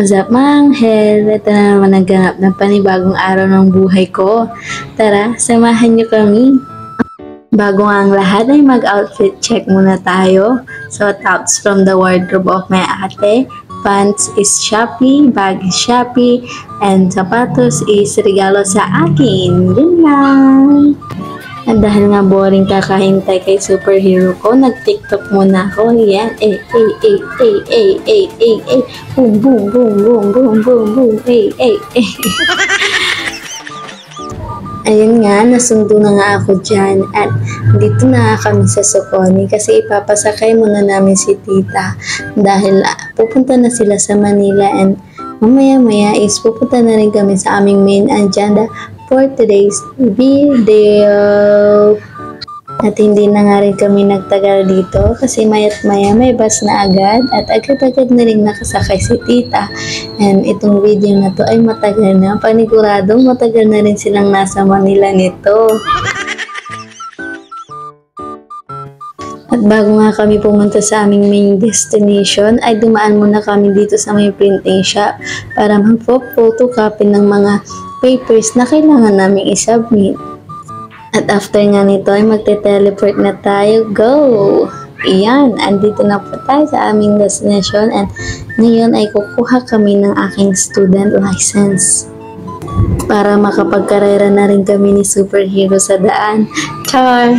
What's up, Manghel? Ito na naman nagganap ng panibagong araw ng buhay ko. Tara, samahan niyo kami. Bago nga ang lahat ay mag-outfit check muna tayo. So, tops from the wardrobe of my ate. Pants is Shopee, bag is Shopee, and sapatos is regalo sa akin. Yun lang. At dahil nga boring kakahintay kay superhero ko, nag-TikTok muna ako. Yan. Boom, boom, boom, boom, boom, boom, boom. Ayun nga, nasundo na nga ako dyan. At dito na kami sa Soconi kasi ipapasakay muna namin si tita. Dahil pupunta na sila sa Manila and mamaya-maya is pupunta na rin kami sa aming main agenda for today's video. At hindi na nga rin kami nagtagal dito kasi maya't maya may bus na agad at agad-agad na rin nakasakay si tita. And itong video na to ay matagal na, paniguradong matagal na rin silang nasa Manila nito. At bago nga kami pumunta sa aming main destination, ay dumaan muna kami dito sa may printing shop para mag-photocopy ng mga papers na kailangan namin isubmit. At after nga nito ay magte-teleport na tayo. Go! Iyan, andito na po tayo sa aming destination and ngayon ay kukuha kami ng aking student license para makapagkarera na rin kami ni superhero sa daan. Char!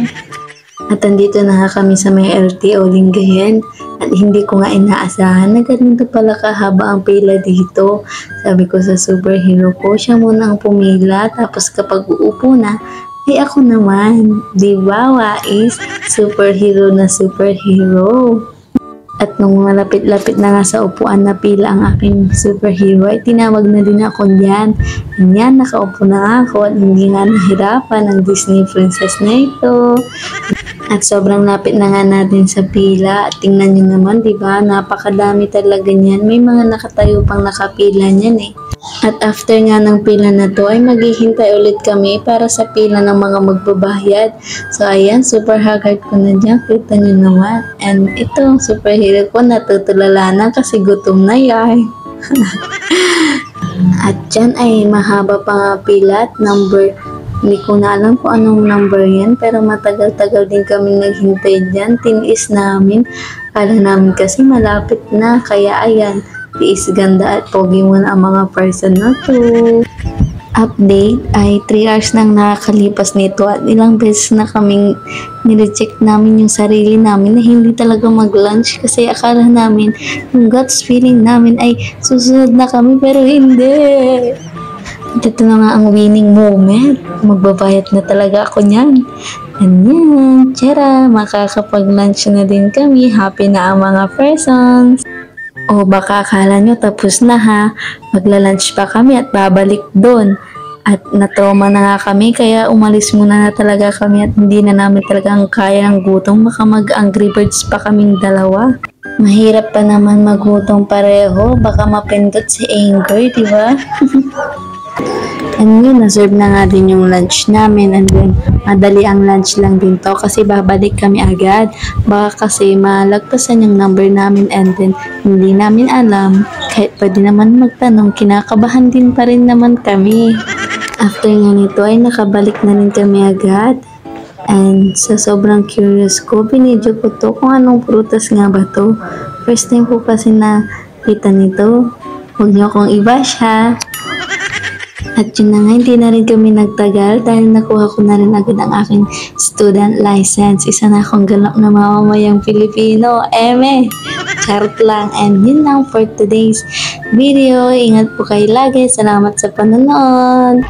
At andito na kami sa may LTO Lingayen at hindi ko nga inaasahan na ganito pala kahaba ang pila dito. Sabi ko sa superhero ko, siya muna ang pumila tapos kapag uupo na, ay ako naman. Diba, Wais? Superhero na superhero. At nung malapit-lapit na nga sa upuan na pila ang aking superhero, ay tinawag na din ako niyan. Yan, nakaupo na ako at hindi nga nahirapan ang Disney princess na ito. At sobrang lapit na nga natin sa pila. At tingnan nyo naman, diba? Napakadami talaga niyan. May mga nakatayo pang nakapila niyan eh. At after nga ng pila na to, ay maghihintay ulit kami para sa pila ng mga magbabayad. So ayan, super haggard ko na dyan. Kita nyo naman. And ito, superhero ko, natutulala na kasi gutom na yan. At dyan ay mahaba pa nga pila at number. Hindi ko na alam kung anong number yan, pero matagal-tagal din kami naghintay dyan. Tinis namin. Kala namin kasi malapit na. Kaya ayan, tiis ganda at pogi muna ang mga person na to. Update ay 3 hours nang nakakalipas nito at ilang beses na kaming nireject namin yung sarili namin na hindi talaga mag-lunch kasi akala namin yung guts feeling namin ay susunod na kami pero hindi. At ito na nga ang winning moment. Magbabayad na talaga ako niyan. And yan, tiyara, makakapag-lunch na din kami. Happy na ang mga persons. O baka akala nyo tapos na ha, magla-lunch pa kami at babalik doon. At na-trauma na nga kami kaya umalis muna na talaga kami at hindi na namin talagang kaya ang gutom. Baka mag-Angry Birds pa kaming dalawa. Mahirap pa naman magutong pareho, baka mapindot si anger, di ba? And yun, naserve na nga din yung lunch namin and then madali ang lunch lang din to kasi babalik kami agad. Baka kasi malagpasan yung number namin and then hindi namin alam. Kahit pwede naman magtanong, kinakabahan din pa rin naman kami. After nga nito ay nakabalik na rin kami agad. And sa sobrang curious ko, binidyo ko to kung anong prutas nga ba to. First time ko kasi nakita nito. Huwag niyo akong i-bash ha. At yun na nga, hindi na rin kami nagtagal dahil nakuha ko na rin agad ang aking student license. Isa na akong ganap na mamamayang Pilipino. Eme! Charot lang. And yun lang for today's video. Ingat po kayo lagi. Salamat sa panonood.